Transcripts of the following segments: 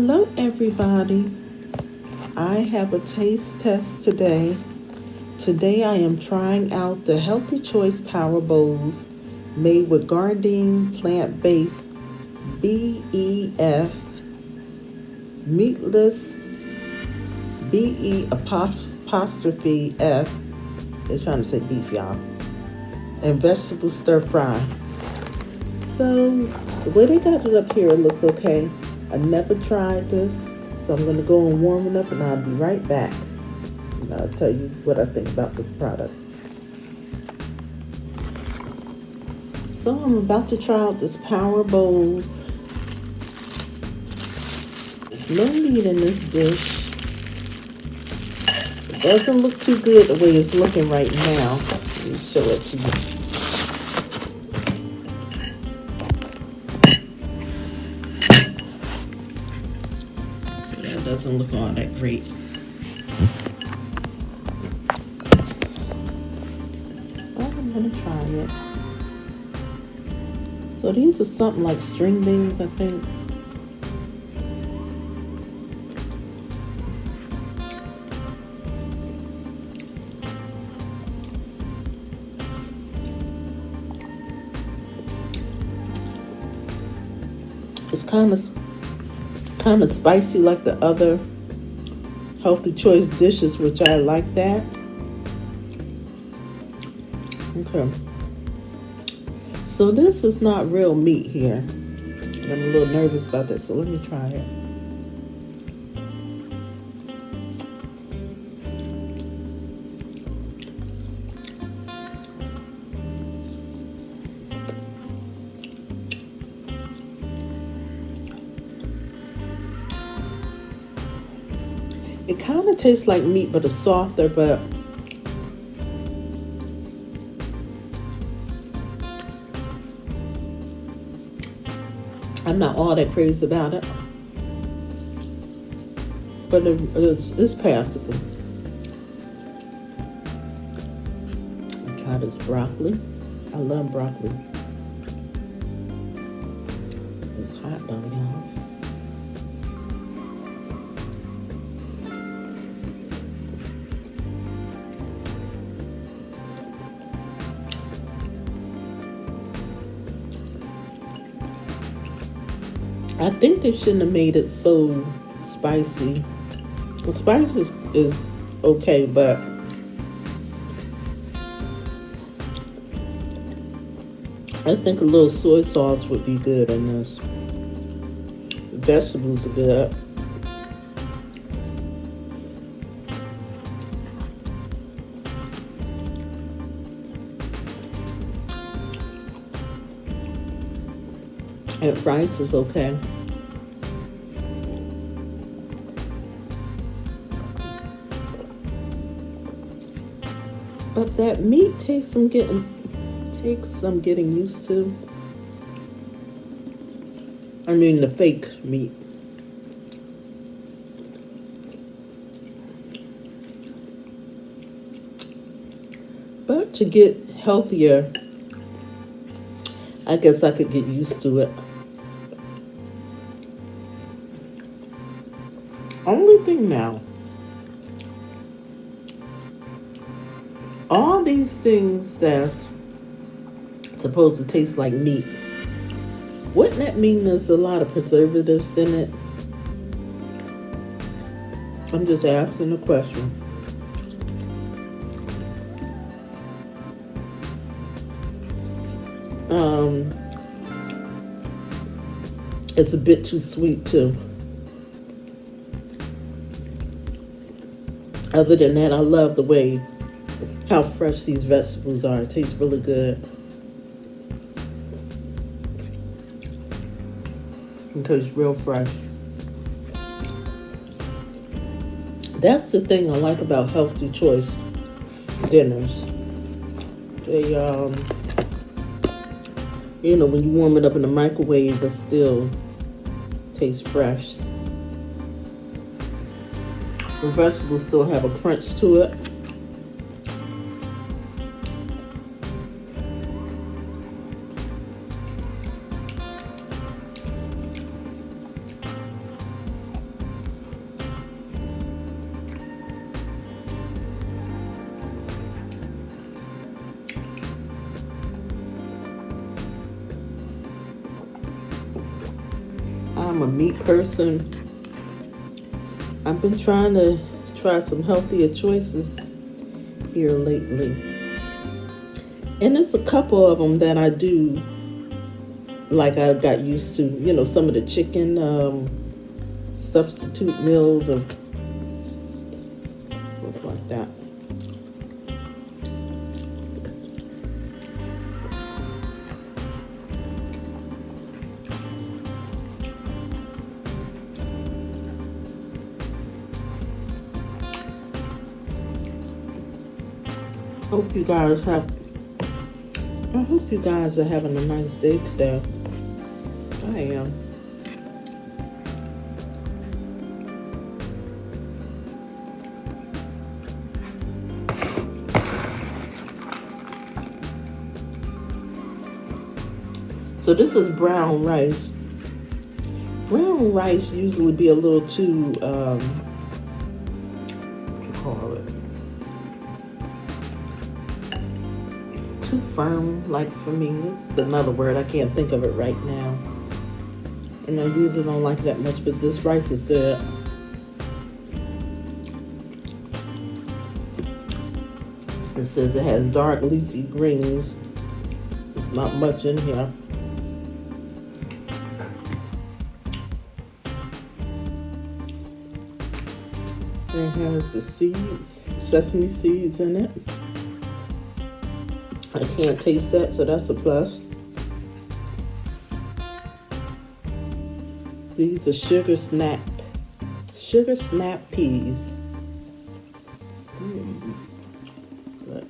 Hello, everybody. I have a taste test today. Today, I am trying out the Healthy Choice Power Bowls made with gardening plant-based BEF, Meatless, BE apostrophe F. They're trying to say beef, y'all. And vegetable stir fry. So, the way they got it up here, it looks okay. I never tried this, so I'm going to go and warm it up and I'll be right back. And I'll tell you what I think about this product. So I'm about to try out this Power Bowls. There's no meat in this dish. It doesn't look too good the way it's looking right now. Let me show it to you. Doesn't look all that great. But I'm gonna try it. So these are something like string beans, I think. It's kind of spicy like the other Healthy Choice dishes, which I like that. Okay. So this is not real meat here. I'm a little nervous about that, so let me try it. It kind of tastes like meat, but it's softer, but I'm not all that crazy about it. But it's passable. Try this broccoli. I love broccoli. It's hot though, y'all. I think they shouldn't have made it so spicy. The spice is okay, but I think a little soy sauce would be good in this. The vegetables are good. And rice is okay. But that meat takes some getting used to. I mean the fake meat. But to get healthier, I guess I could get used to it. Only thing now, all these things that's supposed to taste like meat, wouldn't that mean there's a lot of preservatives in it? I'm just asking a question. It's a bit too sweet too. Other than that, I love the way how fresh these vegetables are. It tastes really good. It tastes real fresh. That's the thing I like about Healthy Choice dinners. They, you know, when you warm it up in the microwave, it still tastes fresh. The vegetables still have a crunch to it. I'm a meat person. I've been trying to try some healthier choices here lately. And there's a couple of them that I do, like I got used to, you know, some of the chicken substitute meals or stuff like that. I hope you guys are having a nice day today. I am. So this is brown rice. Brown rice usually be a little too, what you call it? Too firm, like for me. This is another word, I can't think of it right now. And I usually don't like that much, but this rice is good. It says it has dark leafy greens. There's not much in here. It has the seeds, sesame seeds in it. I can't taste that, so that's a plus. These are sugar snap peas. Good.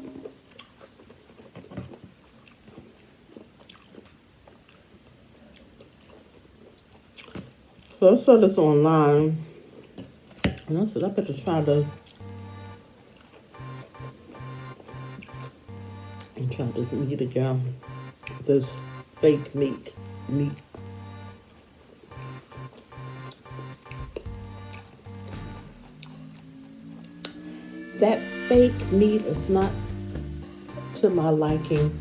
So I saw this online, and I said I better try this meat again. This fake meat. That fake meat is not to my liking.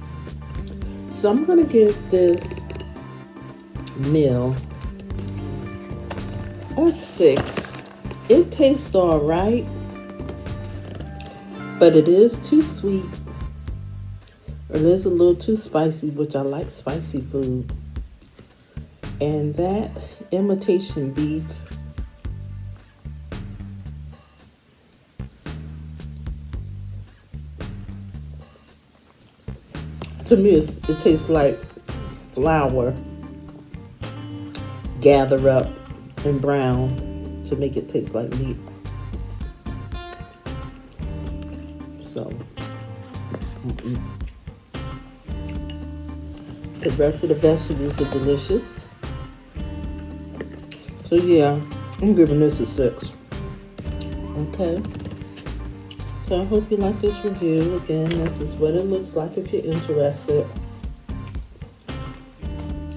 So I'm gonna give this meal a 6. It tastes all right, but it is too sweet. It is a little too spicy, which I like spicy food. And that imitation beef, to me, it tastes like flour gathered up and brown to make it taste like meat. So, the rest of the vegetables are delicious. So yeah, I'm giving this a 6. Okay. So I hope you like this review. Again, this is what it looks like if you're interested.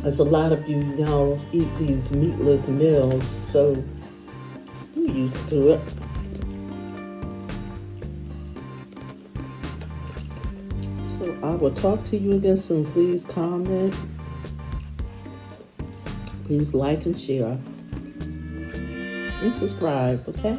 There's a lot of you y'all eat these meatless meals, so you're used to it. So I will talk to you again soon. Please comment. Please like and share. And subscribe, okay?